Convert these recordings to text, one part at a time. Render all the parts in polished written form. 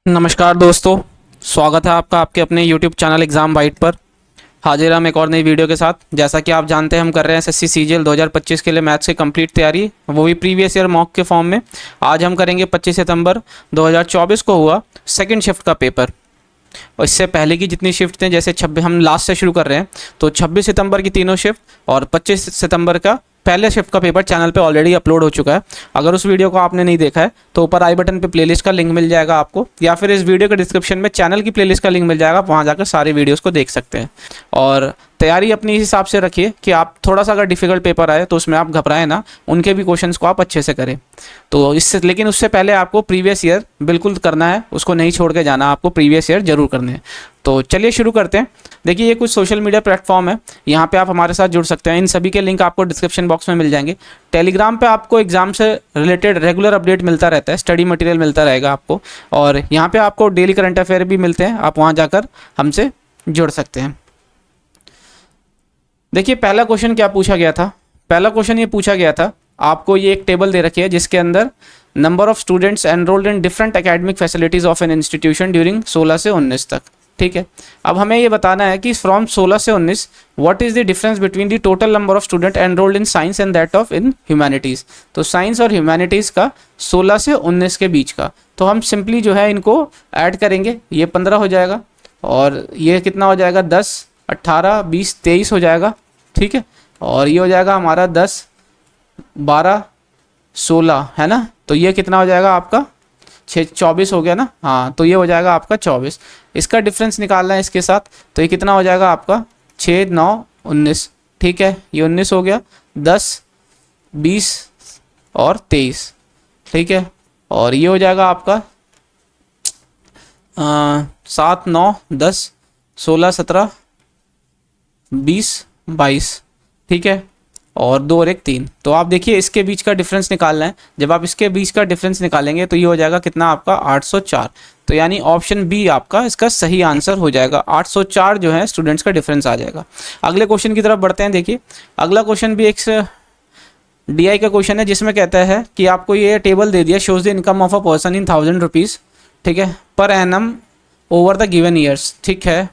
नमस्कार दोस्तों, स्वागत है आपका आपके अपने YouTube चैनल एग्ज़ाम बाइट पर। हाजिर हम एक और नई वीडियो के साथ। जैसा कि आप जानते हैं हम कर रहे हैं एसएससी सीजीएल 2025 के लिए मैथ्स की कंप्लीट तैयारी, वो भी प्रीवियस ईयर मॉक के फॉर्म में। आज हम करेंगे 25 सितंबर 2024 को हुआ सेकंड शिफ्ट का पेपर। और इससे पहले की जितनी शिफ्ट थे, जैसे 26 हम लास्ट से शुरू कर रहे हैं, तो 26 सितंबर की तीनों शिफ्ट और 25 सितंबर का पहले शिफ्ट का पेपर चैनल पे ऑलरेडी अपलोड हो चुका है। अगर उस वीडियो को आपने नहीं देखा है तो ऊपर आई बटन पे प्लेलिस्ट का लिंक मिल जाएगा आपको, या फिर इस वीडियो के डिस्क्रिप्शन में चैनल की प्लेलिस्ट का लिंक मिल जाएगा, आप वहाँ जाकर सारी वीडियोस को देख सकते हैं। और तैयारी अपनी हिसाब से रखिए कि आप थोड़ा सा अगर डिफिकल्ट पेपर आए तो उसमें आप घबराएं ना, उनके भी क्वेश्चंस को आप अच्छे से करें। तो इससे लेकिन उससे पहले आपको प्रीवियस ईयर बिल्कुल करना है, उसको नहीं छोड़ के जाना, आपको प्रीवियस ईयर जरूर करने हैं। तो चलिए शुरू करते हैं। देखिए, ये कुछ सोशल मीडिया प्लेटफॉर्म है, यहाँ पे आप हमारे साथ जुड़ सकते हैं। इन सभी के लिंक आपको डिस्क्रिप्शन बॉक्स में मिल जाएंगे। टेलीग्राम पे आपको एग्जाम से रिलेटेड रेगुलर अपडेट मिलता रहता है, स्टडी मटेरियल मिलता रहेगा आपको, और यहाँ पे आपको डेली करंट अफेयर भी मिलते हैं, आप वहाँ जाकर हमसे जुड़ सकते हैं। देखिए, पहला क्वेश्चन क्या पूछा गया था। पहला क्वेश्चन ये पूछा गया था, आपको ये एक टेबल दे रखी है जिसके अंदर number of students enrolled in different academic facilities of an institution during 16 से 19 तक। ठीक है, अब हमें ये बताना है कि फ्रॉम 16 से 19 what is the difference between the total number of student enrolled in science and that of in humanities. तो साइंस और ह्यूमैनिटीज का 16 से 19 के बीच का, तो हम सिंपली जो है इनको ऐड करेंगे। ये 15 हो जाएगा और ये कितना हो जाएगा, 10, 18, 20, 23 हो जाएगा। ठीक है, और ये हो जाएगा हमारा 10, 12, 16, है ना। तो ये कितना हो जाएगा आपका 24 हो गया ना। हाँ, तो ये हो जाएगा आपका 24। इसका डिफरेंस निकालना है इसके साथ, तो ये कितना हो जाएगा आपका 6, 9, 19। ठीक है, ये 19 हो गया, 10, 20 और 23। ठीक है, और ये हो जाएगा आपका 7, 9, 10, 16, 17, 20, 22। ठीक है, और 2 और 1 3। तो आप देखिए इसके बीच का डिफरेंस निकालना है। जब आप इसके बीच का डिफरेंस निकालेंगे तो ये हो जाएगा कितना आपका 804। तो यानी ऑप्शन बी आपका इसका सही आंसर हो जाएगा। 804 जो है स्टूडेंट्स का डिफरेंस आ जाएगा। अगले क्वेश्चन की तरफ बढ़ते हैं। देखिए, अगला क्वेश्चन भी एक डीआई का क्वेश्चन है, जिसमें कहता है कि आपको ये टेबल दे दिया, shows the income of a person in 1000 rupees, ठीक है, per annum over the given years. ठीक है,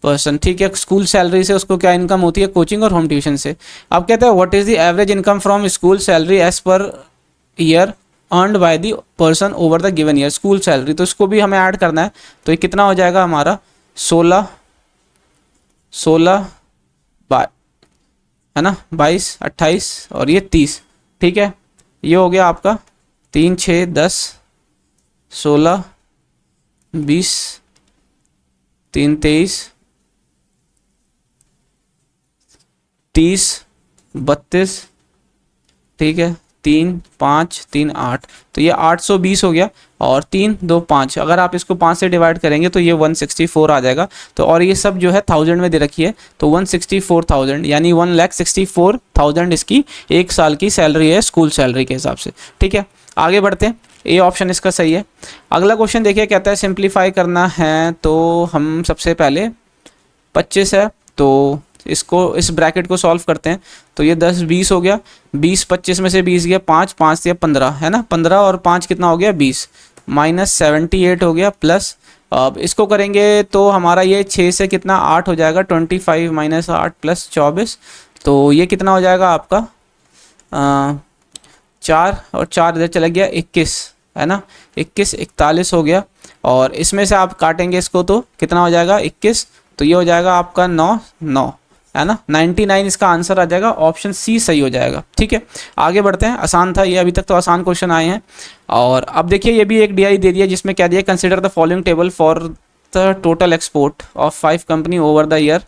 पर्सन, ठीक है, स्कूल सैलरी से उसको क्या इनकम होती है, कोचिंग और होम ट्यूशन से। अब कहते हैं what is the average income from school salary as per year earned by the person over the given year. School salary, तो इसको भी हमें ऐड करना है। तो ये कितना हो जाएगा हमारा 16, 16 है ना, 22, 28 और ये 30। ठीक है, ये हो गया आपका 3, 6, 10, 16, 20, 3, 23, 30, 32। ठीक है, 3, 5, 3, 8। तो ये 820 हो गया, और 3, 2, 5, अगर आप इसको 5 से डिवाइड करेंगे तो ये 164 आ जाएगा। तो और ये सब जो है 1000 में दे रखी है, तो 164,000 यानी 1,64,000 इसकी एक साल की सैलरी है स्कूल सैलरी के हिसाब से। ठीक है, आगे बढ़ते हैं। ये ऑप्शन इसका सही है। अगला क्वेश्चन देखिए, कहता है सिंप्लीफाई करना है, तो हम सबसे पहले 25 है तो इसको इस ब्रैकेट को सॉल्व करते हैं। तो ये 10, 20 हो गया, 20, 25 में से 20 गया, 5, 5 या 15 है ना, 15 और 5 कितना हो गया 20, -78 हो गया, प्लस अब इसको करेंगे तो हमारा ये 6 से कितना 8 हो जाएगा, 25 - 8 + 24। तो ये कितना हो जाएगा आपका 4 और 4 इधर चला गया 21, है ना, 21, 41 हो गया। और इसमें से आप काटेंगे इसको तो कितना हो जाएगा 21, तो ये हो जाएगा आपका 9, 9, है ना, 99 इसका आंसर आ जाएगा। ऑप्शन सी सही हो जाएगा। ठीक है, आगे बढ़ते हैं। आसान था ये, अभी तक तो आसान क्वेश्चन आए हैं। और अब देखिए, ये भी एक डीआई दे दिया, जिसमें क्या दिया, consider the following table for the total export of 5 company over the year.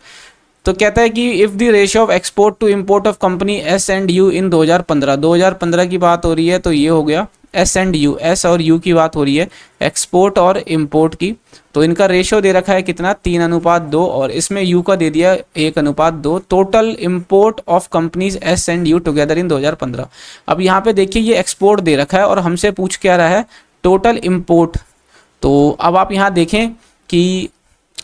तो कहता है कि if the ratio of export to import of company S and U in 2015 की बात हो रही है, तो ये हो गया एस एंड यू, एस और यू की बात हो रही है, एक्सपोर्ट और इम्पोर्ट की। तो इनका रेशियो दे रखा है कितना 3:2, और इसमें यू का दे दिया 1:2। Total import of companies S and you together in 2015। अब यहाँ पे देखिए, ये एक्सपोर्ट दे रखा है और हमसे पूछ क्या रहा है, टोटल इम्पोर्ट। तो अब आप यहाँ देखें कि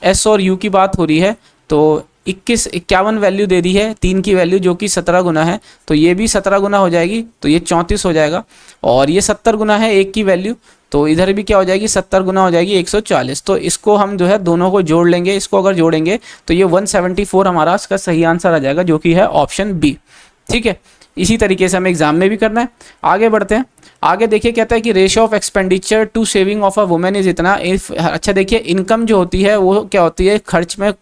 एस और यू की बात हो रही है, तो 21, 51 वैल्यू दे दी है, 3 की वैल्यू जो कि 17 गुना है, तो ये भी 17 गुना हो जाएगी, तो ये 34 हो जाएगा। और ये 70 गुना है 1 की वैल्यू, तो इधर भी क्या हो जाएगी 70 गुना हो जाएगी 140। तो इसको हम जो है दोनों को जोड़ लेंगे, इसको अगर जोड़ेंगे तो ये 174 हमारा इसका सही आंसर आ जाएगा, जो कि है ऑप्शन बी। ठीक है, इसी तरीके से हमें एग्जाम में भी करना है। आगे बढ़ते हैं। आगे देखिए कहता है कि ratio of expenditure to saving of a women is इतना। अच्छा देखिए, इनकम जो होती है वो क्या होती है, खर्च में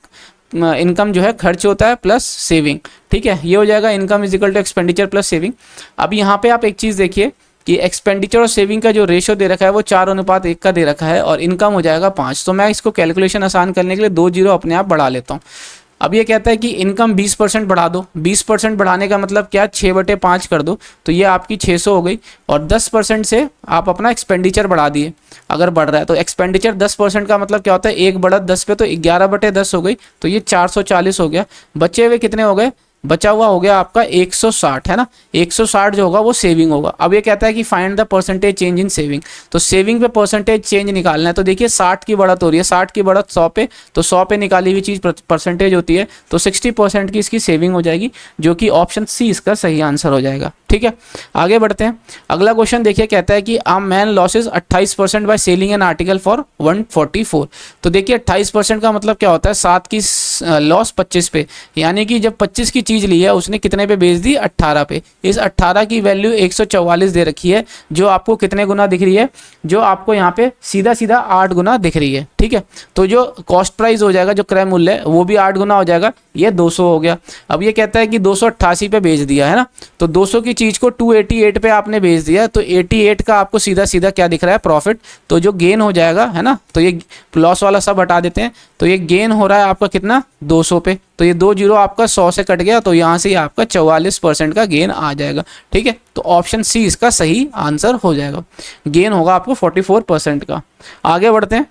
इनकम जो है खर्च होता है प्लस सेविंग। ठीक है, ये हो जाएगा income is equal to expenditure plus saving. अब यहाँ पे आप एक चीज़ देखिए कि एक्सपेंडिचर और सेविंग का जो रेशियो दे रखा है वो 4:1 का दे रखा है और इनकम हो जाएगा 5। तो मैं इसको कैलकुलेशन आसान करने के लिए 2 जीरो अपने आप बढ़ा लेता हूँ। अब ये कहता है कि इनकम 20% बढ़ा दो। 20% बढ़ाने का मतलब क्या, 6/5 कर दो, तो ये आपकी 600 हो गई। और 10% से आप अपना एक्सपेंडिचर बढ़ा दिए, अगर बढ़ रहा है तो एक्सपेंडिचर 10% का मतलब क्या होता है, 1/10 पे, तो 11/10 हो गई, तो ये 440 हो गया। बचे हुए कितने हो गए, बचा हुआ हो गया आपका 160, है ना। 160 जो होगा वो सेविंग होगा। अब ये कहता है कि find the percentage change in saving, तो सेविंग पे परसेंटेज चेंज निकालना है। तो देखिए 60 की बढ़त हो रही है, 60 की बढ़त 100 पे, तो 100 पे निकाली हुई चीज़ परसेंटेज होती है, तो 60% की इसकी सेविंग हो जाएगी, जो कि ऑप्शन सी इसका सही आंसर हो जाएगा। ठीक है, आगे बढ़ते हैं। अगला क्वेश्चन देखिए कहता है कि a man losses 28% by selling an article for 144। तो देखिए 28% का मतलब क्या होता है, 7 की लॉस 25 पे, यानी कि जब 25 की चीज़ ली है उसने कितने पे बेच दी, 18 पे। इस 18 की वैल्यू 144 दे रखी है, जो आपको कितने गुना दिख रही है, जो आपको यहाँ पे सीधा सीधा 8 गुना दिख रही है। ठीक है, तो जो कॉस्ट प्राइस हो जाएगा, जो क्रय मूल्य है, वो भी 8 गुना हो जाएगा, ये 200 हो गया। अब ये कहता है कि 288 पे बेच दिया, है ना, तो 200 की चीज़ को 288 पे आपने बेच दिया, तो 88 का आपको सीधा सीधा क्या दिख रहा है, प्रॉफिट। तो जो गेन हो जाएगा, है ना, तो ये लॉस वाला सब हटा देते हैं, तो ये गेन हो रहा है आपका कितना, 200 पे, तो ये 2 जीरो आपका 100 से कट गया, तो यहाँ से आपका 44% का गेन आ जाएगा। ठीक है, तो ऑप्शन सी इसका सही आंसर हो जाएगा, गेन होगा आपको 44% का। आगे बढ़ते हैं।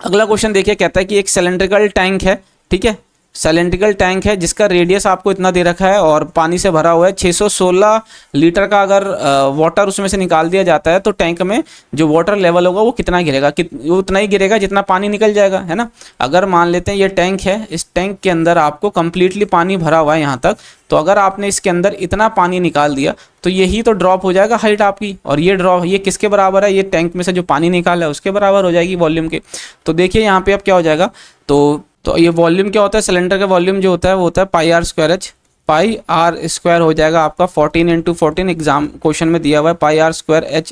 अगला क्वेश्चन देखिए कहता है कि एक सिलेंड्रिकल टैंक है। ठीक है, सिलेंड्रिकल टैंक है जिसका रेडियस आपको इतना दे रखा है और पानी से भरा हुआ है। 616 लीटर का अगर वाटर उसमें से निकाल दिया जाता है तो टैंक में जो वाटर लेवल होगा वो कितना गिरेगा, वो उतना ही गिरेगा जितना पानी निकल जाएगा, है ना। अगर मान लेते हैं ये टैंक है, इस टैंक के अंदर आपको कंप्लीटली पानी भरा हुआ है यहाँ तक, तो अगर आपने इसके अंदर इतना पानी निकाल दिया तो यही तो ड्रॉप हो जाएगा हाइट आपकी, और ये ड्रॉप ये किसके बराबर है, ये टैंक में से जो पानी निकाला है उसके बराबर हो जाएगी वॉल्यूम के। तो देखिए यहाँ पे अब क्या हो जाएगा, तो ये वॉल्यूम क्या होता है, सिलेंडर का वॉल्यूम जो होता है वो होता है πr²h, πr² हो जाएगा आपका 14 × 14, एग्जाम क्वेश्चन में दिया हुआ है πr²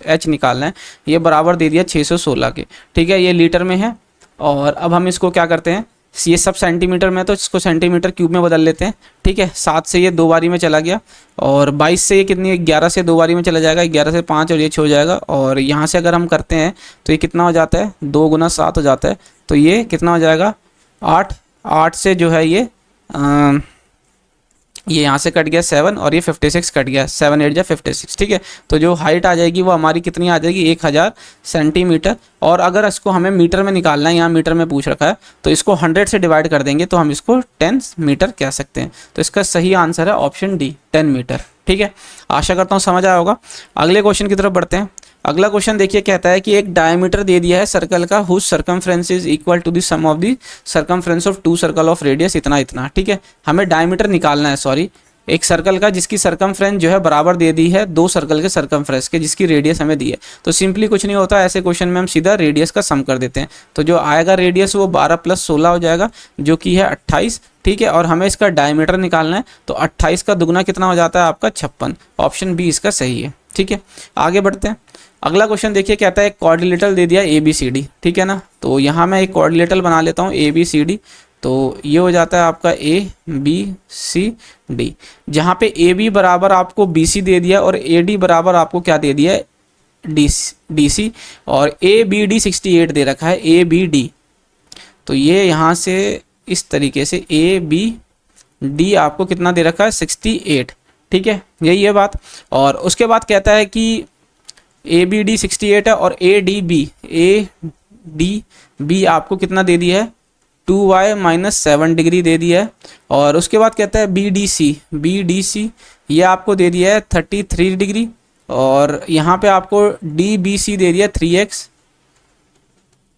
h निकालना है, ये बराबर दे दिया 616 के। ठीक है, ये लीटर में है, और अब हम इसको क्या करते हैं, ये सब सेंटीमीटर में, तो इसको सेंटीमीटर क्यूब में बदल लेते हैं। ठीक है, 7 से ये 2 बारी में चला गया, और 22 से ये कितनी, 11 से 2 बारी में चला जाएगा, 11 से 5 और ये 6 हो जाएगा, और यहाँ से अगर हम करते हैं तो ये कितना हो जाता है, 2 × 7 हो जाता है, तो ये कितना हो जाएगा 8 से जो है ये यहाँ से कट गया 7, और ये 56 कट गया, 7 8 जा 56। ठीक है, तो जो हाइट आ जाएगी वो हमारी कितनी आ जाएगी, 1000 सेंटीमीटर। और अगर इसको हमें मीटर में निकालना है, यहाँ मीटर में पूछ रखा है, तो इसको 100 से डिवाइड कर देंगे तो हम इसको 10 मीटर कह सकते हैं। तो इसका सही आंसर है ऑप्शन डी, 10 मीटर। ठीक है, आशा करता हूँ समझ आया होगा। अगले क्वेश्चन की तरफ बढ़ते हैं। अगला क्वेश्चन देखिए कहता है कि एक डायमीटर दे दिया है सर्कल का, whose circumference is equal to the sum of the circumference of 2 circle of radius इतना इतना। ठीक है, हमें डायमीटर निकालना है, सॉरी, एक सर्कल का जिसकी सर्कमफ्रेंस जो है बराबर दे दी है 2 सर्कल के सर्कमफ्रेंस के, जिसकी रेडियस हमें दी है। तो सिंपली कुछ नहीं होता, ऐसे क्वेश्चन में हम सीधा रेडियस का सम कर देते हैं, तो जो आएगा रेडियस वो 12 + 16 हो जाएगा, जो कि है 28। ठीक है, और हमें इसका डायमीटर निकालना है, तो 28 का दुगना कितना हो जाता है आपका 56। ऑप्शन बी इसका सही है। ठीक है, आगे बढ़ते हैं। अगला क्वेश्चन देखिए कहता है एक कोऑर्डिनेटर दे दिया ABCD। ठीक है ना, तो यहाँ मैं एक कोऑर्डिनेटर बना लेता हूँ ABCD, तो ये हो जाता है आपका ABCD, जहाँ पे AB बराबर आपको BC दे दिया और AD बराबर आपको क्या दे दिया है, DC, और ABD 68 दे रखा है, ABD। तो ये यहाँ से इस तरीके से ABD आपको कितना दे रखा है, 68। ठीक है, यही है बात। और उसके बाद कहता है कि ABD 68 है, और ADB आपको कितना दे दिया है, 2y - 7 डिग्री दे दिया है। और उसके बाद कहता है BDC ये आपको दे दिया है 33 डिग्री, और यहाँ पे आपको DBC दे दिया 3x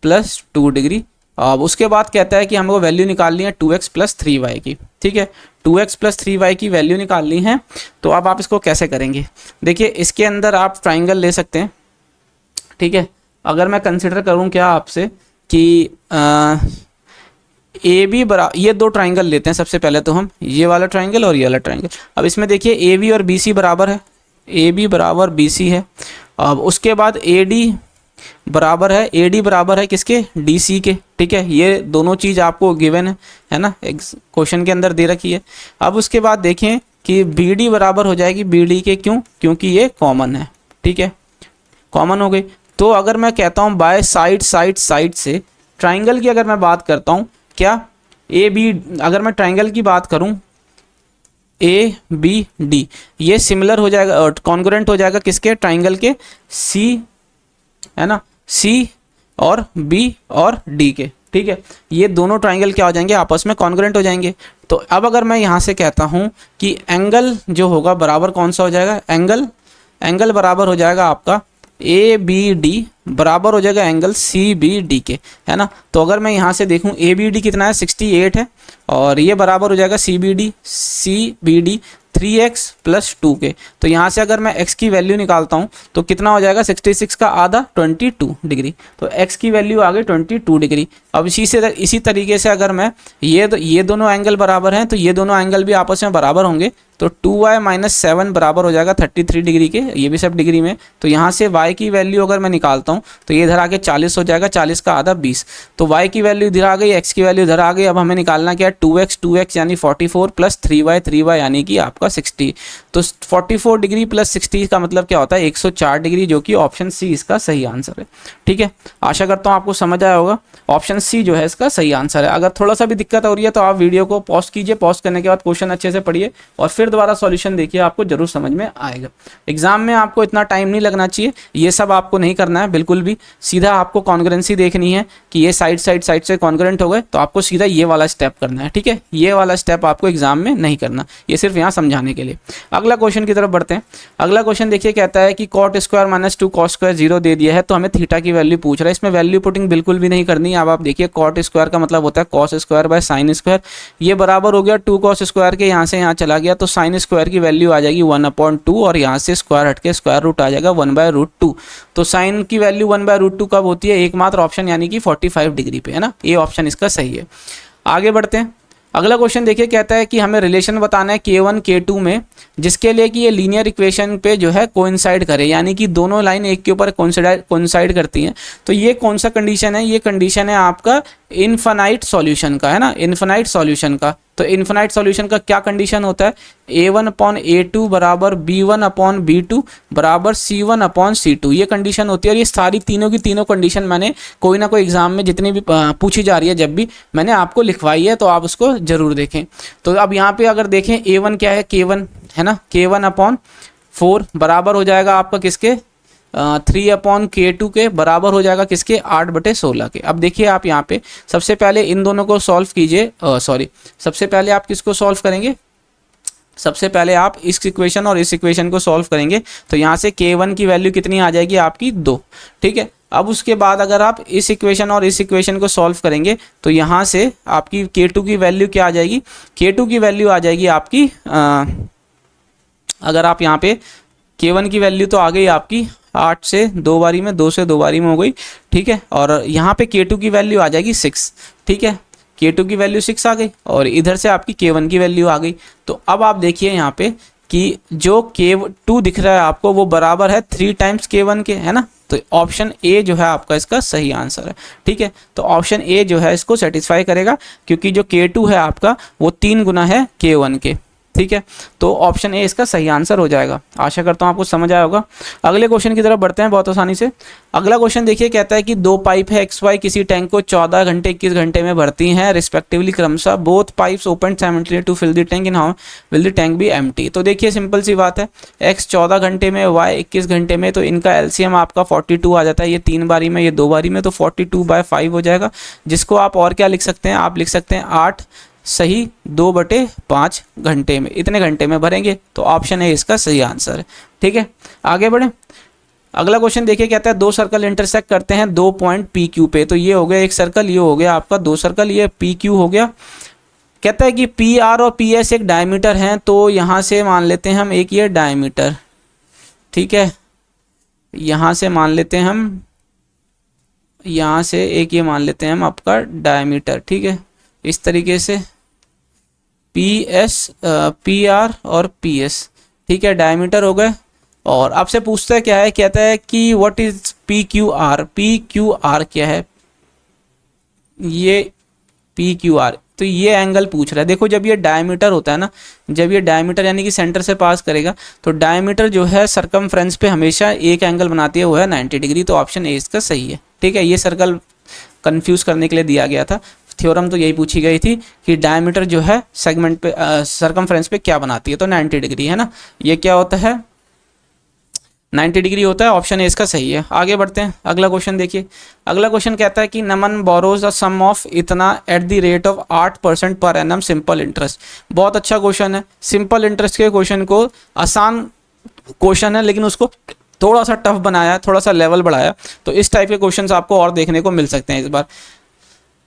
+ 2 डिग्री। अब उसके बाद कहता है कि हमको वैल्यू निकालनी है 2x + 3y की। ठीक है, 2x + 3y की वैल्यू निकालनी है, तो अब आप इसको कैसे करेंगे, देखिए इसके अंदर आप ट्राइंगल ले सकते हैं। ठीक है, अगर मैं कंसिडर करूं क्या आपसे कि ए बी बराबर, ये दो ट्राइंगल लेते हैं सबसे पहले तो हम, ये वाला ट्राइंगल और ये वाला ट्राइंगल। अब इसमें देखिए ए बी और बी सी बराबर है, ए बी बराबर बी सी है। अब उसके बाद ए डी बराबर है, ए डी बराबर है किसके, डी सी के, ठीक है। ये दोनों चीज़ आपको गिवन है ना, एक क्वेश्चन के अंदर दे रखी है। अब उसके बाद देखें कि बी डी बराबर हो जाएगी बी डी के, क्यों, क्योंकि ये कॉमन है, ठीक है, कॉमन हो गई। तो अगर मैं कहता हूँ बाय साइड साइड साइड से ट्राइंगल की अगर मैं बात करता हूँ, क्या ए बी, अगर मैं ट्राइंगल की बात करूँ ए बी डी, ये सिमिलर हो जाएगा, कॉन्ग्रुएंट हो जाएगा किसके, ट्राइंगल के सी, है ना, सी और बी और डी के, ठीक है। ये दोनों ट्राइंगल क्या हो जाएंगे, आपस में कॉन्ग्रुएंट हो जाएंगे। तो अब अगर मैं यहाँ से कहता हूँ कि एंगल जो होगा बराबर कौन सा हो जाएगा, एंगल बराबर हो जाएगा आपका ए बी डी बराबर हो जाएगा एंगल सी बी डी के, है ना। तो अगर मैं यहाँ से देखूँ ए बी डी कितना है, 68 है, और ये बराबर हो जाएगा सी बी डी 3x + 2 के। तो यहाँ से अगर मैं x की वैल्यू निकालता हूँ तो कितना हो जाएगा, 66 का आधा 22 डिग्री, तो x की वैल्यू आ गई 22 डिग्री। अब इसी तरीके से अगर मैं ये दोनों एंगल बराबर हैं तो ये दोनों एंगल भी आपस में बराबर होंगे, तो 2y - 7 बराबर हो जाएगा 33 डिग्री के, ये भी सब डिग्री में। तो यहाँ से y की वैल्यू अगर मैं निकालता हूँ तो ये इधर आके 40 हो जाएगा, 40 का आधा 20, तो y की वैल्यू इधर आ गई, x की वैल्यू इधर आ गई। अब हमें निकालना क्या है, 2x यानी 44 + 3y यानी कि आपका 60। तो 44 डिग्री + 60 का मतलब क्या होता है, 104 डिग्री, जो कि ऑप्शन सी इसका सही आंसर है, ठीक है। आशा करता हूँ आपको समझ आया होगा, ऑप्शन सी जो है इसका सही आंसर है। अगर थोड़ा सा भी दिक्कत हो रही है तो आप वीडियो को पॉज कीजिए, पॉज करने के बाद क्वेश्चन अच्छे से पढ़िए और फिर दोबारा सॉल्यूशन देखिए, आपको जरूर समझ में आएगा। एग्जाम में आपको इतना टाइम नहीं लगना चाहिए, ये सब आपको नहीं करना है बिल्कुल भी, सीधा आपको कॉन्ग्रुएंसी देखनी है कि ये साइड से कॉन्ग्रुएंट हो गए, तो आपको सीधा ये वाला स्टेप करना है, ठीक है। ये वाला स्टेप आपको एग्जाम में नहीं करना, ये सिर्फ यहाँ समझाने के लिए। अगला क्वेश्चन की तरफ बढ़ते हैं। अगला क्वेश्चन देखिए, कहता है कि cot² - 2 cos² 0 दे दिया है, तो हमें थीटा की वैल्यू पूछ रहा है। इसमें वैल्यू पुटिंग बिल्कुल भी नहीं करनी है। अब आप देखिए cot² का मतलब होता है cos² / sin², ये बराबर हो गया 2 cos² के, यहाँ से यहाँ चला गया तो sin² की वैल्यू आ जाएगी 1/2, और यहाँ से स्क्वायर हट के स्क्वायर रूट आ जाएगा 1/√2। तो साइन की वैल्यू 1/√2 कब होती है, एकमात्र ऑप्शन यानी कि 45 डिग्री पे, है ना, ये ऑप्शन इसका सही है। आगे बढ़ते हैं। अगला क्वेश्चन देखिए, कहता है कि हमें रिलेशन बताना है K1 K2 में, जिसके लिए कि ये लीनियर इक्वेशन पे जो है कोइंसाइड करे, यानी कि दोनों लाइन एक के ऊपर कोइंसाइड करती हैं। तो ये कौन सा कंडीशन है, ये कंडीशन है आपका इनफाइनाइट सॉल्यूशन का, है ना, इनफाइनाइट सॉल्यूशन का। तो इनफाइनाइट सॉल्यूशन का क्या कंडीशन होता है, A1/A2 बराबर B1/B2 बराबर C1/C2, ये कंडीशन होती है। और ये सारी तीनों की तीनों कंडीशन मैंने कोई ना कोई एग्जाम में जितनी भी पूछी जा रही है, जब भी मैंने आपको लिखवाई है, तो आप उसको जरूर देखें। तो अब यहाँ पे अगर देखें A1 क्या है, K1 है ना, K1/4 बराबर हो जाएगा आपका किसके, 3/K2 के बराबर हो जाएगा किसके, 8/16 के। अब देखिए आप यहाँ पे सबसे पहले इन दोनों को सॉल्व कीजिए, सबसे पहले आप किसको सॉल्व करेंगे, सबसे पहले आप इस इक्वेशन और इस इक्वेशन को सॉल्व करेंगे। तो यहाँ से K1 की वैल्यू कितनी आ जाएगी आपकी 2, ठीक है। अब उसके बाद अगर आप इस इक्वेशन और इस इक्वेशन को सॉल्व करेंगे तो यहाँ से आपकी K2 की वैल्यू क्या आ जाएगी, K2 की वैल्यू आ जाएगी आपकी अगर आप यहाँ पे K1 की वैल्यू तो आ गई आपकी 8 से 2 बारी में, 2 से 2 बारी में हो गई, ठीक है। और यहाँ पे K2 की वैल्यू आ जाएगी 6, ठीक है, K2 की वैल्यू 6 आ गई और इधर से आपकी K1 की वैल्यू आ गई। तो अब आप देखिए यहाँ पे कि जो K2 दिख रहा है आपको वो बराबर है 3 टाइम्स K1 के, है ना। तो ऑप्शन ए जो है आपका इसका सही आंसर है, ठीक है। तो ऑप्शन ए जो है इसको सेटिस्फाई करेगा, क्योंकि जो K2 है आपका वो 3 गुना है K1 के, ठीक है। तो ऑप्शन ए इसका सही आंसर हो जाएगा। आशा करता हूँ आपको समझ आया होगा। अगले क्वेश्चन की तरफ बढ़ते हैं बहुत आसानी से। अगला क्वेश्चन देखिए, कहता है कि 2 पाइप है XY किसी टैंक को 14 घंटे 21 घंटे में भरती हैं रिस्पेक्टिवली क्रमशः, both pipes open simultaneously to fill the tank, in how will the tank be empty. तो देखिए सिंपल सी बात है, X 14 घंटे में, Y 21 घंटे में, तो इनका LCM आपका 42 आ जाता है। ये 3 बारी में, ये 2 बारी में, तो 42/5 हो जाएगा, जिसको आप और क्या लिख सकते हैं, आप लिख सकते हैं 8 सही 2/5 घंटे में, इतने घंटे में भरेंगे। तो ऑप्शन ए इसका सही आंसर है, ठीक है। आगे बढ़े। अगला क्वेश्चन देखिए, कहता है 2 सर्कल इंटरसेक्ट करते हैं 2 पॉइंट PQ पे। तो ये हो गया एक सर्कल, ये हो गया आपका 2 सर्कल, ये PQ हो गया। कहता है कि PR और PS एक डायमीटर हैं, तो यहाँ से मान लेते हैं हम एक ये डायमीटर, ठीक है, यहाँ से मान लेते हैं हम यहाँ से एक ये मान लेते हैं हम आपका डायमीटर, ठीक है, इस तरीके से पी आर और पी एस, ठीक है, डायमीटर हो गए। और आपसे पूछता है क्या है, कहता है कि what is P Q R, P Q R क्या है, ये पी क्यू आर, तो ये एंगल पूछ रहा है। देखो जब ये डायमीटर होता है ना, जब ये डायमीटर यानी कि सेंटर से पास करेगा, तो डायमीटर जो है सरकमफ्रेंस पे हमेशा एक एंगल बनाती है, वो है 90 डिग्री। तो ऑप्शन ए इसका सही है, ठीक है। ये सर्कल कंफ्यूज करने के लिए दिया गया था, थ्योरम तो यही पूछी गई थी कि डायमीटर जो है सेगमेंट पे सरकमफ्रेंस पे क्या बनाती है, तो 90 डिग्री है ना। ये क्या होता है, 90 डिग्री होता है। ऑप्शन ए इसका सही है। आगे बढ़ते हैं, अगला क्वेश्चन देखिए। अगला क्वेश्चन कहता है कि नमन बोरोज द सम ऑफ इतना at the rate of 8% per annum simple interest. बहुत अच्छा क्वेश्चन है। सिंपल इंटरेस्ट के क्वेश्चन को, आसान क्वेश्चन है लेकिन उसको थोड़ा सा टफ बनाया, थोड़ा सा लेवल बढ़ाया, तो इस टाइप के क्वेश्चन आपको और देखने को मिल सकते हैं इस बार।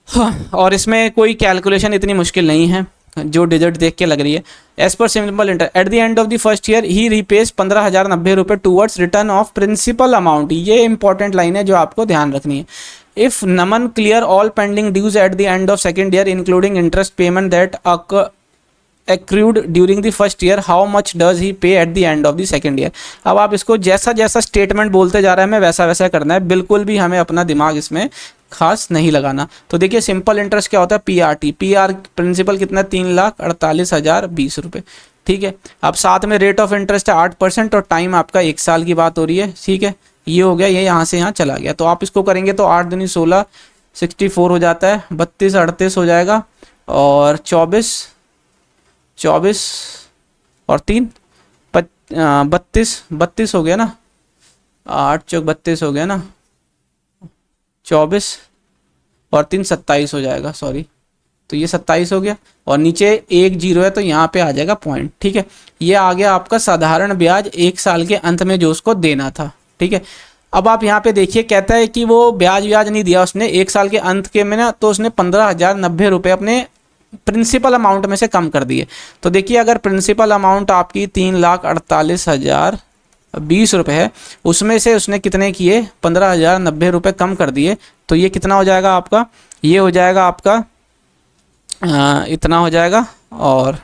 हाँ, और इसमें कोई कैलकुलेशन इतनी मुश्किल नहीं है जो डिजिट देख के लग रही है। एज पर simple interest at the end of the first year ही रिपेज 15,090 रुपये towards return of principal amount. ये इंपॉर्टेंट लाइन है जो आपको ध्यान रखनी है। If Naman clear all pending dues at the end of second year including interest payment that accrued during the first year, how much does he pay at the end of the second year। अब आप इसको जैसा जैसा statement बोलते जा रहा है हमें वैसा वैसा करना है, बिल्कुल भी हमें अपना दिमाग इसमें खास नहीं लगाना। तो देखिए सिंपल इंटरेस्ट क्या होता है, P R T, P R principal कितना, 3,48,020 रुपये, ठीक है। अब साथ में रेट ऑफ इंटरेस्ट है 8% और टाइम आपका 1 साल की बात हो रही है, ठीक है। ये हो गया, ये यहाँ से यहाँ चला गया। तो आप इसको करेंगे तो 8 दूनी 16, 64 हो जाता है, 32 38 हो जाएगा, और 24 और 3 32 हो गया ना, 8 चौक 32 हो गया ना, 24 और 3 27 हो जाएगा, सॉरी, तो ये 27 हो गया। और नीचे 1 0 है तो यहाँ पे आ जाएगा पॉइंट, ठीक है। ये आ गया आपका साधारण ब्याज 1 साल के अंत में जो उसको देना था, ठीक है। अब आप यहाँ पे देखिए, कहता है कि वो ब्याज नहीं दिया उसने 1 साल के अंत के में ना, तो उसने 15,090 रुपये अपने प्रिंसिपल अमाउंट में से कम कर दिए। तो देखिए अगर प्रिंसिपल अमाउंट आपकी 3,48,020 रुपये है, उसमें से उसने कितने किए, 15,090 रुपये कम कर दिए, तो ये कितना हो जाएगा आपका, ये हो जाएगा आपका इतना हो जाएगा, और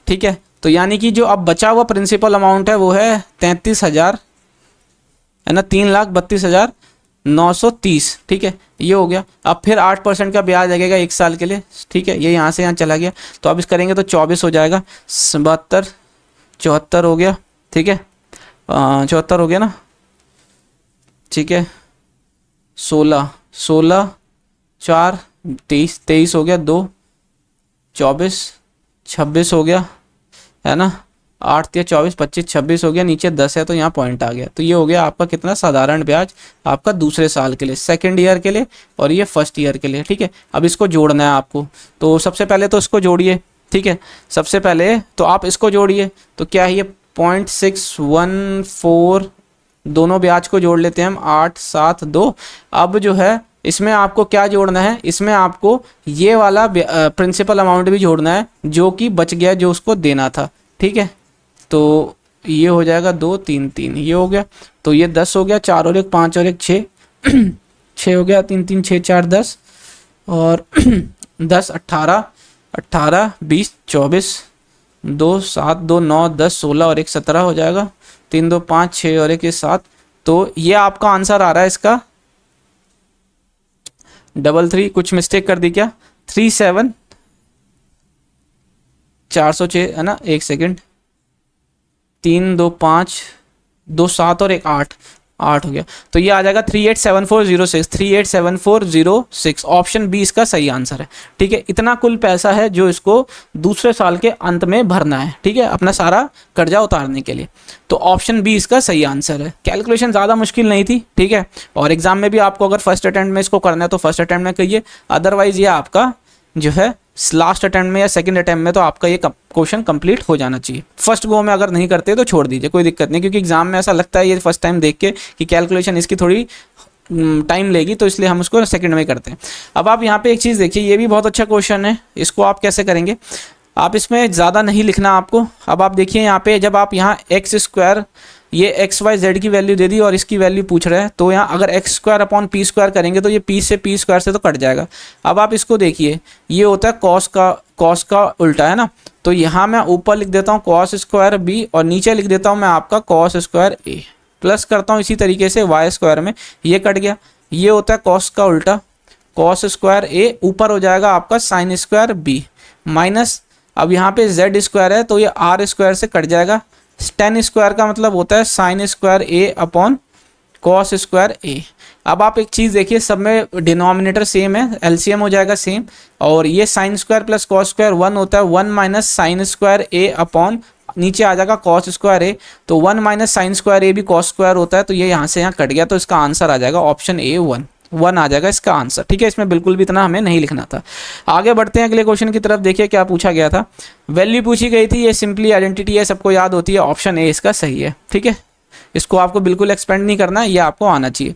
ठीक है। तो यानी कि जो अब बचा हुआ प्रिंसिपल अमाउंट है वो है 33,000 है ना, 3,32,930, ठीक है, ये हो गया। अब फिर 8% का ब्याज लगेगा 1 साल के लिए, ठीक है, ये यहाँ से यहाँ चला गया। तो अब इस करेंगे तो 24 हो जाएगा, 72 74 हो गया, ठीक है, 74 हो गया ना, ठीक है, 16 4 23 हो गया, 2 24 26 हो गया, है ना, 8 या 24 25 26 हो गया, नीचे 10 है तो यहाँ पॉइंट आ गया। तो ये हो गया आपका कितना, साधारण ब्याज आपका दूसरे साल के लिए, सेकंड ईयर के लिए, और ये फर्स्ट ईयर के लिए, ठीक है। अब इसको जोड़ना है आपको, तो सबसे पहले तो इसको जोड़िए, ठीक है। सबसे पहले तो आप इसको जोड़िए, तो क्या है ये 0.614, दोनों ब्याज को जोड़ लेते हैं हम, 8 7 2। अब जो है इसमें आपको क्या जोड़ना है, इसमें आपको ये वाला प्रिंसिपल अमाउंट भी जोड़ना है जो कि बच गया, जो उसको देना था, ठीक है। तो ये हो जाएगा 2 3 3, ये हो गया, तो ये 10 हो गया, 4 और 1 5 और 1 6 6 हो गया, 3 3 6 4 10, और 10 18 20 24, 2 7 2 9 10 16 और 1 17 हो जाएगा, 3 2 5 6 और 1 7। तो ये आपका आंसर आ रहा है इसका 33, कुछ मिस्टेक कर दी क्या, 37 406 है ना, 1 सेकेंड, 3 2 5 2 7 और 1 8 8 हो गया। तो ये आ जाएगा 387406, 387406, ऑप्शन बी इसका सही आंसर है, ठीक है। इतना कुल पैसा है जो इसको दूसरे साल के अंत में भरना है, ठीक है, अपना सारा कर्जा उतारने के लिए। तो ऑप्शन बी इसका सही आंसर है। कैलकुलेशन ज़्यादा मुश्किल नहीं थी, ठीक है। और एग्जाम में भी आपको अगर फर्स्ट अटेम्प्ट में इसको करना है तो फर्स्ट अटेम्प्ट में करिए, अदरवाइज ये आपका जो है लास्ट अटेम्प्ट में या सेकंड अटेम्प्ट में तो आपका ये क्वेश्चन कंप्लीट हो जाना चाहिए। फर्स्ट गो में अगर नहीं करते तो छोड़ दीजिए, कोई दिक्कत नहीं, क्योंकि एग्जाम में ऐसा लगता है ये फर्स्ट टाइम देख के कि कैलकुलेशन इसकी थोड़ी टाइम लेगी, तो इसलिए हम उसको सेकंड में करते हैं। अब आप यहाँ पे एक चीज़ देखिए, ये भी बहुत अच्छा क्वेश्चन है, इसको आप कैसे करेंगे, आप इसमें ज़्यादा नहीं लिखना आपको। अब आप देखिए यहाँ पे जब आप यहाँ x² ये एक्स वाई जेड की वैल्यू दे दी और इसकी वैल्यू पूछ रहा है, तो यहाँ अगर x square upon P square करेंगे तो ये पी स्क्वायर से तो कट जाएगा। अब आप इसको देखिए, ये होता है कॉस का उल्टा, है ना। तो यहाँ मैं ऊपर लिख देता हूँ कॉस स्क्वायर बी और नीचे लिख देता हूँ मैं आपका कॉस स्क्वायर ए, प्लस करता हूँ इसी तरीके से वाई स्क्वायर में, ये कट गया। ये होता है कॉस का उल्टा, कॉस स्क्वायर ए, ऊपर हो जाएगा आपका साइन स्क्वायर बी, माइनस अब यहाँ पे जेड स्क्वायर है तो ये आर स्क्वायर से कट जाएगा। टेन स्क्वायर का मतलब होता है साइन स्क्वायर ए अपॉन कॉस स्क्वायर ए। अब आप एक चीज़ देखिए, सब में डिनोमिनेटर सेम है, एलसीएम हो जाएगा सेम, और ये sine square plus cos square 1 होता है, 1 माइनस साइन स्क्वायर ए अपॉन नीचे आ जाएगा कॉस स्क्वायर ए, तो 1 माइनस साइन स्क्वायर ए भी कॉस स्क्वायर होता है, तो ये यहाँ से यहाँ कट गया, तो इसका आंसर आ जाएगा ऑप्शन ए 1 आ जाएगा इसका आंसर। ठीक है, इसमें बिल्कुल भी इतना हमें नहीं लिखना था। आगे बढ़ते हैं अगले क्वेश्चन की तरफ। देखिए क्या पूछा गया था, वैल्यू पूछी गई थी, ये सिंपली आइडेंटिटी है, सबको याद होती है, ऑप्शन ए इसका सही है। ठीक है, इसको आपको बिल्कुल एक्सपेंड नहीं करना है, ये आपको आना चाहिए।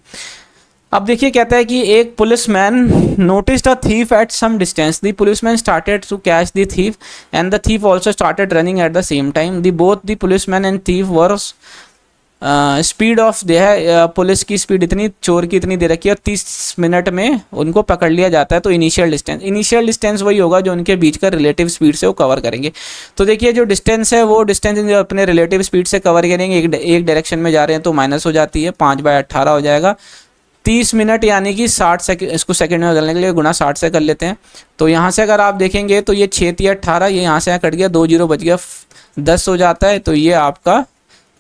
अब देखिए कहता है कि एक policeman noticed a thief at some distance, the policeman started to catch the thief and the thief also started running at the same time, the both the policeman and thief were speed off दे है, police की speed इतनी, चोर की इतनी दे रखी है, और 30 मिनट में उनको पकड़ लिया जाता है। तो इनिशियल डिस्टेंस वही होगा जो उनके बीच का रिलेटिव स्पीड से वो कवर करेंगे। तो देखिए जो डिस्टेंस है वो डिस्टेंस अपने रिलेटिव स्पीड से कवर करेंगे, एक डायरेक्शन में जा रहे हैं तो माइनस हो जाती है, 5/18 हो जाएगा। 30 मिनट यानी कि 60 सेकंड, इसको सेकंड में बदलने के लिए गुना 60 से कर लेते हैं। तो यहाँ से अगर आप देखेंगे तो ये 6×18, ये यहाँ से यहाँ कट गया, 2 0 बच गया, 10 हो जाता है, तो ये आपका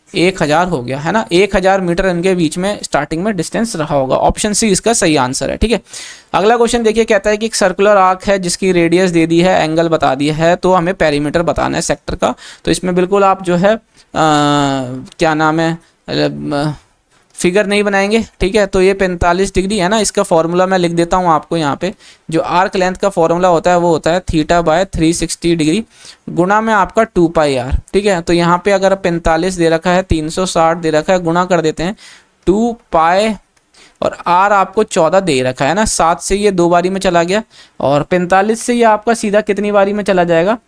1000 हो गया, है ना। 1000 मीटर इनके बीच में स्टार्टिंग में डिस्टेंस रहा होगा। ऑप्शन सी इसका सही आंसर है। ठीक है, अगला क्वेश्चन देखिए, कहता है कि एक सर्कुलर आर्क है जिसकी रेडियस दे दी है, एंगल बता दिया है, तो हमें पेरीमीटर बताना है सेक्टर का। तो इसमें बिल्कुल आप जो है क्या नाम है, फिगर नहीं बनाएंगे। ठीक है, तो ये 45 डिग्री है ना, इसका फॉर्मूला मैं लिख देता हूँ आपको यहाँ पे। जो आर्क लेंथ का फॉर्मूला होता है वो होता है θ/360 डिग्री गुणा में आपका 2πr। ठीक है, तो यहाँ पे अगर 45 दे रखा है, 360 दे रखा है, गुणा कर देते हैं 2π और r आपको 14 दे रखा है ना, 7 से ये 2 बारी में चला गया, और 45 से ये आपका सीधा कितनी बारी में चला जाएगा,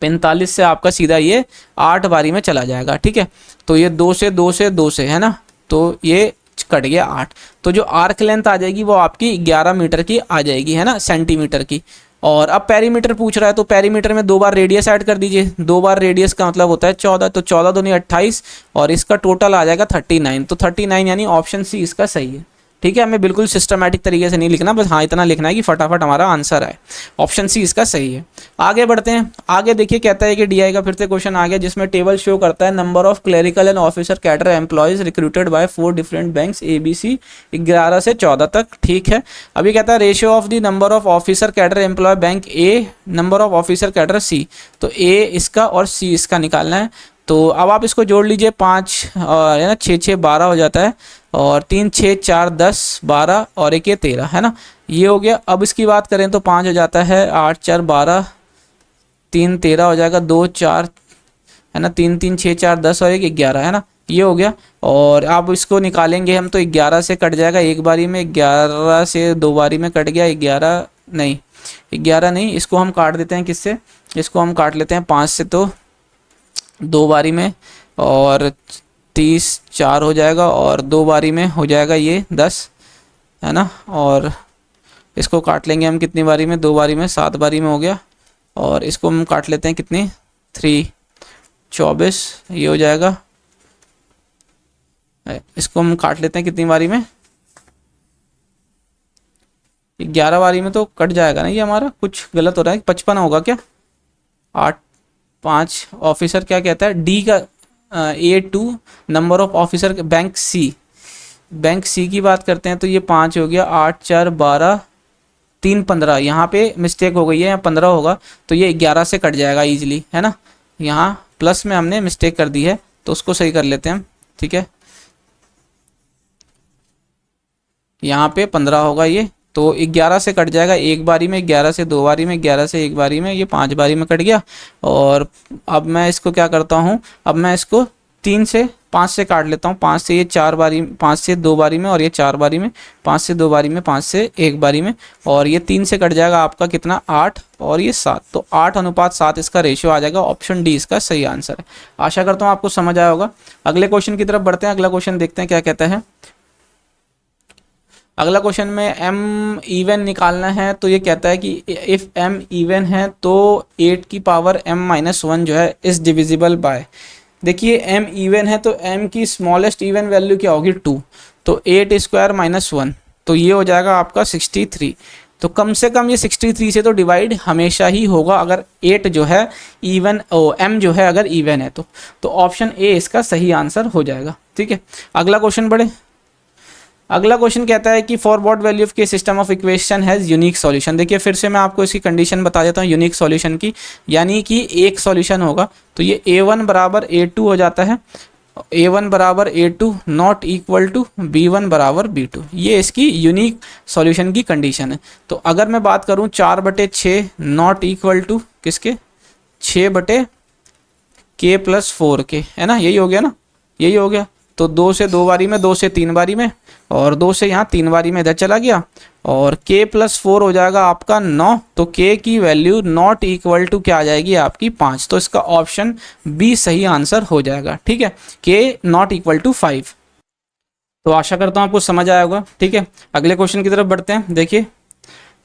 45 से आपका सीधा ये 8 बारी में चला जाएगा। ठीक है, तो ये 2 से 2 से 2 से, है ना, तो ये कट गया 8। तो जो आर्क लेंथ आ जाएगी वो आपकी 11 मीटर की आ जाएगी, है ना, सेंटीमीटर की। और अब पेरीमीटर पूछ रहा है, तो पेरीमीटर में 2 बार रेडियस ऐड कर दीजिए। 2 बार रेडियस का मतलब होता है 14, तो 14 दूनी 28 और इसका टोटल आ जाएगा 39। तो 39 यानी ऑप्शन सी इसका सही है। ठीक है, हमें बिल्कुल सिस्टमैटिक तरीके से नहीं लिखना, बस हाँ इतना लिखना है कि फटाफट हमारा आंसर आए। ऑप्शन सी इसका सही है। आगे बढ़ते हैं। आगे देखिए कहता है कि डीआई का फिर से क्वेश्चन आ गया, जिसमें टेबल शो करता है number of clerical and officer cadre employees recruited bye 4 different banks ABC 11 से 14 तक। ठीक है, अभी कहता है ratio of the number of officer cadre employ bank A, number of officer cadre C। तो A इसका और C इसका निकालना है। तो अब आप इसको जोड़ लीजिए, 5 और है ना, 6 6 12 हो जाता है, और 3 6 4 10 12 और 1 13, है ना, ये हो गया। अब इसकी बात करें तो 5 हो जाता है, 8 4 12, 3 13 हो जाएगा, 2 4, है ना, 3 3 6 4 10 और 1 11, है ना, ये हो गया। और अब इसको निकालेंगे हम तो 11 से कट जाएगा एक बारी में, 11 से 2 बारी में कट गया, 11 नहीं, इसको हम काट देते हैं किससे, इसको हम काट लेते हैं 5 से, तो 2 बारी में, और 30 4 हो जाएगा, और 2 बारी में हो जाएगा ये 10, है ना। और इसको काट लेंगे हम कितनी बारी में, 2 बारी में, 7 बारी में हो गया। और इसको हम काट लेते हैं कितनी, 3 24, ये हो जाएगा। इसको हम काट लेते हैं कितनी बारी में, 11 बारी में तो कट जाएगा ना, ये हमारा कुछ गलत हो रहा है, 55 होगा क्या, 8 5 ऑफिसर क्या कहता है, डी का A2 number of officer bank C की बात करते हैं, तो ये 5 हो गया, 8 4 12 3 15, यहाँ पे मिस्टेक हो गई है, यहाँ 15 होगा, तो ये 11 से कट जाएगा इजीली, है ना। यहाँ प्लस में हमने मिस्टेक कर दी है, तो उसको सही कर लेते हैं। ठीक है, यहाँ पे 15 होगा ये, तो 11 से कट जाएगा एक बारी में, 11 से 2 बारी में, 11 से 1 बारी में, ये 5 बारी में कट गया। और अब मैं इसको क्या करता हूँ, अब मैं इसको 3 से 5 से काट लेता हूँ, 5 से ये 4 बारी, 5 से 2 बारी में, और ये 4 बारी में, 5 से 2 बारी में, 5 से 1 बारी में, और ये 3 से कट जाएगा आपका कितना 8 और ये 7, तो 8:7 इसका रेशियो आ जाएगा। ऑप्शन डी इसका सही आंसर है। आशा करता हूँ आपको समझ आया होगा। अगले क्वेश्चन की तरफ बढ़ते हैं। अगला क्वेश्चन देखते हैं क्या कहता है। अगला क्वेश्चन में m इवन निकालना है, तो ये कहता है कि इफ़ m इवन है तो 8 की पावर m-1 जो है इस डिविजिबल बाय। देखिए m इवन है तो m की स्मॉलेस्ट इवन वैल्यू क्या होगी 2, तो 8 स्क्वायर -1, तो ये हो जाएगा आपका 63। तो कम से कम ये 63 से तो डिवाइड हमेशा ही होगा अगर 8 जो है इवन m जो है अगर इवन है तो ऑप्शन ए इसका सही आंसर हो जाएगा। ठीक है, अगला क्वेश्चन बढ़े। अगला क्वेश्चन कहता है कि फॉर व्हाट वैल्यू ऑफ के system of equation has unique solution. देखिए फिर से मैं आपको इसकी कंडीशन बता देता हूँ यूनिक सॉल्यूशन की, यानी कि एक सॉल्यूशन होगा तो ये a1 बराबर a2 हो जाता है, a1 बराबर a2 not equal to b1 बराबर b2, ये इसकी यूनिक सॉल्यूशन की कंडीशन है। तो अगर मैं बात करूँ 4/6 नॉट इक्वल टू किसके 6/k + 4k, है ना, यही हो गया ना, यही हो गया। तो 2 से 2 बारी में, 2 से 3 बारी में, और 2 से यहाँ 3 बारी में इधर चला गया, और k + 4 हो जाएगा आपका 9, तो k की वैल्यू नॉट इक्वल टू क्या आ जाएगी आपकी 5, तो इसका ऑप्शन बी सही आंसर हो जाएगा। ठीक है, k नॉट इक्वल टू 5। तो आशा करता हूँ आपको समझ आया होगा। ठीक है, अगले क्वेश्चन की तरफ बढ़ते हैं। देखिए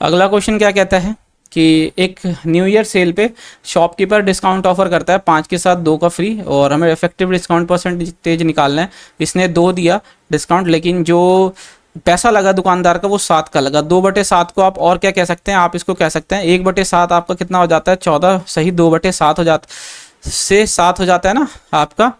अगला क्वेश्चन क्या कहता है कि एक न्यू ईयर सेल पे शॉपकीपर डिस्काउंट ऑफर करता है 5 के साथ 2 का फ्री, और हमें इफेक्टिव डिस्काउंट परसेंटेज निकालना है। इसने 2 दिया डिस्काउंट, लेकिन जो पैसा लगा दुकानदार का वो 7 का लगा। 2/7 को आप और क्या कह सकते हैं, आप इसको कह सकते हैं 1/7 आपका कितना हो जाता है 14, सही 2/7 हो जाता से 7 हो जाता है ना आपका।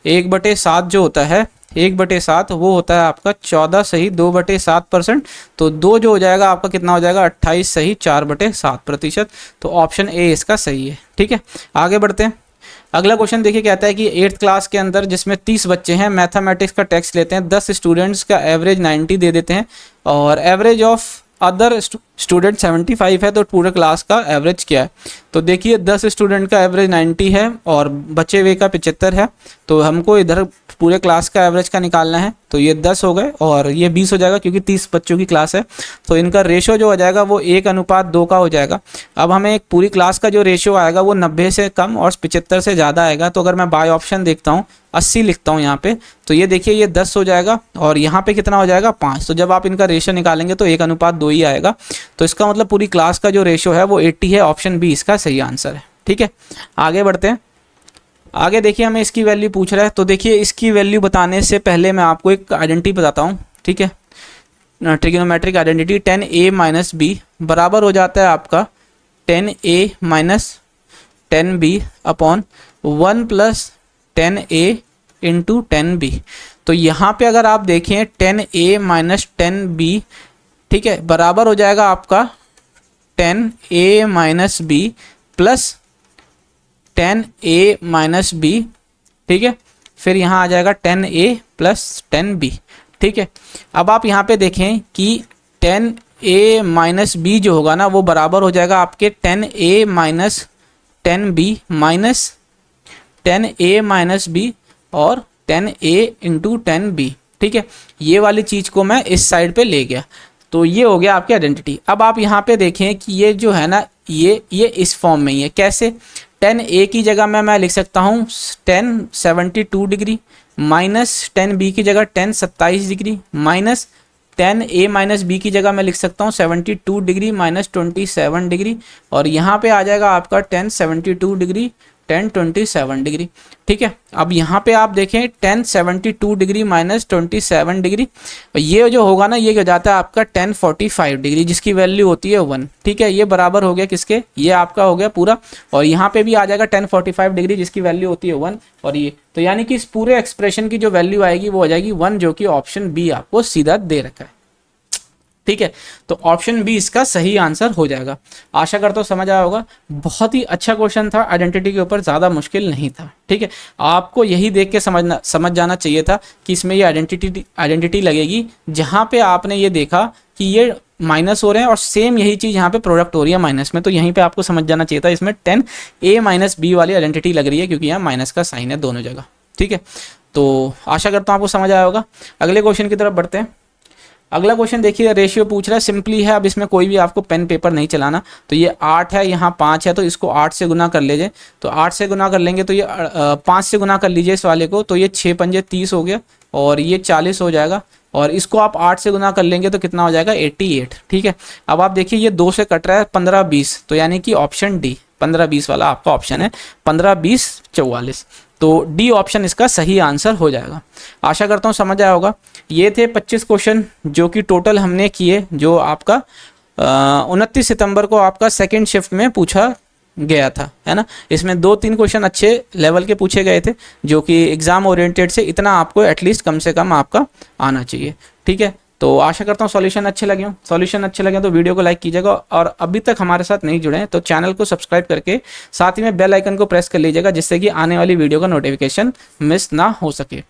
1/7 जो होता है 1/7 वो होता है आपका 14, सही 2/7%, तो 2 जो हो जाएगा आपका कितना हो जाएगा 28, सही 4/7%। तो ऑप्शन ए इसका सही है। ठीक है, आगे बढ़ते हैं। अगला क्वेश्चन देखिए कहता है कि 8th क्लास के अंदर जिसमें 30 बच्चे हैं, मैथमेटिक्स का टेस्ट लेते हैं, 10 स्टूडेंट्स का एवरेज 90 दे देते हैं और एवरेज ऑफ अदर स्टूडेंट 75 है, तो पूरे क्लास का एवरेज क्या है। तो देखिए 10 स्टूडेंट का एवरेज 90 है और बचे हुए का 75 है, तो हमको इधर पूरे क्लास का एवरेज का निकालना है। तो ये 10 हो गए और ये 20 हो जाएगा क्योंकि 30 बच्चों की क्लास है, तो इनका रेशो जो हो जाएगा वो 1:2 का हो जाएगा। अब हमें एक पूरी क्लास का जो रेशो आएगा वो 90 से कम और 75 से ज़्यादा आएगा। तो अगर मैं बाय ऑप्शन देखता हूँ 80 लिखता हूँ यहाँ पे, तो ये देखिए ये 10 हो जाएगा और यहाँ पे कितना हो जाएगा 5। तो जब आप इनका रेशो निकालेंगे तो 1:2 ही आएगा। तो इसका मतलब पूरी क्लास का जो रेशो है वो 80 है। ऑप्शन बी इसका सही आंसर है। ठीक है, आगे बढ़ते हैं। आगे देखिए हमें इसकी वैल्यू पूछ रहा है, तो देखिए इसकी वैल्यू बताने से पहले मैं आपको एक आइडेंटिटी बताता हूँ। ठीक है, ट्रिग्नोमेट्रिक आइडेंटिटी 10a - b बराबर हो जाता है आपका 10a - 10b upon 1 + 10a × 10b। तो यहाँ पे अगर आप देखें 10a - 10b, ठीक है, बराबर हो जाएगा आपका 10a - b plus 10a - b। ठीक है, फिर यहाँ आ जाएगा 10a + 10b। ठीक है, अब आप यहाँ पे देखें कि 10a - b जो होगा ना वो बराबर हो जाएगा आपके 10a - 10b minus 10a - b और 10a × 10b। ठीक है, ये वाली चीज़ को मैं इस साइड पे ले गया, तो ये हो गया आपकी आइडेंटिटी। अब आप यहाँ पे देखें कि ये जो है ना ये इस फॉर्म में ही है। कैसे, 10a की जगह मैं लिख सकता हूँ 10 72 डिग्री माइनस 10b की जगह 10 27 डिग्री माइनस 10a - b की जगह मैं लिख सकता हूँ 72 डिग्री माइनस 27 डिग्री, और यहाँ पे आ जाएगा आपका 10 72 डिग्री 10 27 डिग्री। ठीक है, अब यहाँ पे आप देखें 10 72 डिग्री माइनस 27 डिग्री, ये जो होगा ना ये हो जाता है आपका 10 45 डिग्री जिसकी वैल्यू होती है 1। ठीक है, ये बराबर हो गया किसके, ये आपका हो गया पूरा, और यहाँ पे भी आ जाएगा 10 45 डिग्री जिसकी वैल्यू होती है 1, और ये तो यानी कि इस पूरे एक्सप्रेशन की जो वैल्यू आएगी वो हो जाएगी 1, जो कि ऑप्शन बी आपको सीधा दे रखा है। ठीक है, तो ऑप्शन बी इसका सही आंसर हो जाएगा। आशा करता हूँ समझ आया होगा। बहुत ही अच्छा क्वेश्चन था, आइडेंटिटी के ऊपर ज़्यादा मुश्किल नहीं था। ठीक है, आपको यही देख के समझ जाना चाहिए था कि इसमें ये आइडेंटिटी लगेगी जहाँ पे आपने ये देखा कि ये माइनस हो रहे हैं और सेम यही चीज़ यहाँ पे प्रोडक्ट हो रही है माइनस में, तो यहीं पे आपको समझ जाना चाहिए था इसमें 10a - b वाली आइडेंटिटी लग रही है क्योंकि यहाँ माइनस का साइन है दोनों जगह। ठीक है, तो आशा करता हूँ आपको समझ आया होगा। अगले क्वेश्चन की तरफ बढ़ते हैं। अगला क्वेश्चन देखिए, रेशियो पूछ रहा है, सिंपली है, अब इसमें कोई भी आपको पेन पेपर नहीं चलाना। तो ये 8 है, यहाँ 5 है, तो इसको 8 से गुना कर लीजिए। तो 8 से गुना कर लेंगे तो ये 5 से गुना कर लीजिए इस वाले को, तो ये 6 पंजे 30 हो गया और ये 40 हो जाएगा। और इसको आप 8 से गुना कर लेंगे तो कितना हो जाएगा 88। ठीक है, अब आप देखिए ये 2 से कट रहा है 15 20, तो यानी कि ऑप्शन डी 15 20 वाला आपका ऑप्शन है, 15 20 44। तो डी ऑप्शन इसका सही आंसर हो जाएगा। आशा करता हूँ समझ आया होगा। ये थे 25 क्वेश्चन जो कि टोटल हमने किए, जो आपका 29 सितंबर को आपका सेकंड शिफ्ट में पूछा गया था, है ना। इसमें 2-3 क्वेश्चन अच्छे लेवल के पूछे गए थे, जो कि एग्जाम ओरिएंटेड से इतना आपको एटलीस्ट कम से कम आपका आना चाहिए। ठीक है, तो आशा करता हूँ सॉल्यूशन अच्छे लगे हों। सॉल्यूशन अच्छे लगे तो वीडियो को लाइक कीजिएगा, और अभी तक हमारे साथ नहीं जुड़े हैं तो चैनल को सब्सक्राइब करके साथ ही में बेल आइकन को प्रेस कर लीजिएगा, जिससे कि आने वाली वीडियो का नोटिफिकेशन मिस ना हो सके।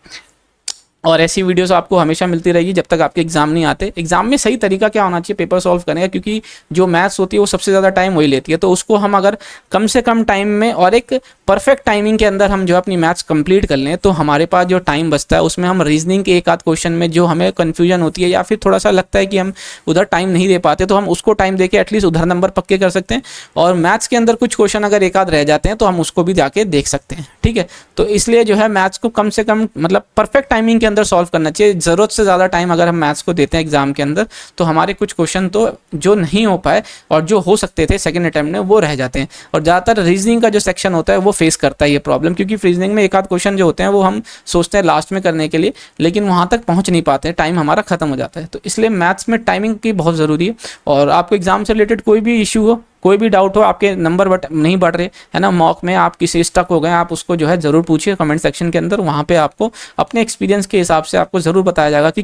और ऐसी वीडियोस आपको हमेशा मिलती रहेगी जब तक आपके एग्जाम नहीं आते। एग्जाम में सही तरीका क्या होना चाहिए पेपर सॉल्व करने का, क्योंकि जो मैथ्स होती है वो सबसे ज़्यादा टाइम वही लेती है। तो उसको हम अगर कम से कम टाइम में और एक परफेक्ट टाइमिंग के अंदर हम जो अपनी मैथ्स कंप्लीट कर लें, तो हमारे पास जो टाइम बचता है उसमें हम रीजनिंग के एक आध क्वेश्चन में जो हमें कन्फ्यूजन होती है या फिर थोड़ा सा लगता है कि हम उधर टाइम नहीं दे पाते, तो हम उसको टाइम दे के एटलीस्ट उधर नंबर पक्के कर सकते हैं। और मैथ्स के अंदर कुछ क्वेश्चन अगर एक आध रह जाते हैं तो हम उसको भी जाके देख सकते हैं। ठीक है, तो इसलिए जो है मैथ्स को कम से कम मतलब परफेक्ट टाइमिंग के अंदर सॉल्व करना चाहिए। ज़रूरत से ज़्यादा टाइम अगर हम मैथ्स को देते हैं एग्जाम के अंदर, तो हमारे कुछ क्वेश्चन तो जो नहीं हो पाए और जो हो सकते थे सेकंड अटेम्प्ट में वो रह जाते हैं। और ज़्यादातर रीजनिंग का जो सेक्शन होता है वो फेस करता है ये प्रॉब्लम, क्योंकि रीजनिंग में एक आध क्वेश्चन जो होते हैं वो हम सोचते हैं लास्ट में करने के लिए, लेकिन वहाँ तक पहुँच नहीं पाते, टाइम हमारा खत्म हो जाता है। तो इसलिए मैथ्स में टाइमिंग की बहुत ज़रूरी है। और आपको एग्जाम से रिलेटेड कोई भी इशू हो, कोई भी डाउट हो, आपके नंबर नहीं बढ़ रहे है ना, मॉक में आप किसी स्टक हो गए, आप उसको जो है ज़रूर पूछिए कमेंट सेक्शन के अंदर। वहाँ पे आपको अपने एक्सपीरियंस के हिसाब से आपको ज़रूर बताया जाएगा कि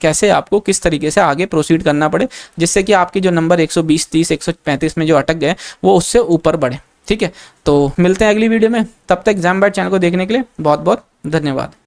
कैसे आपको किस तरीके से आगे प्रोसीड करना पड़े, जिससे कि आपकी जो नंबर 120 30 135 में जो अटक गए वो उससे ऊपर बढ़े। ठीक है, तो मिलते हैं अगली वीडियो में। तब तक एग्जाम बाइट चैनल को देखने के लिए बहुत बहुत धन्यवाद।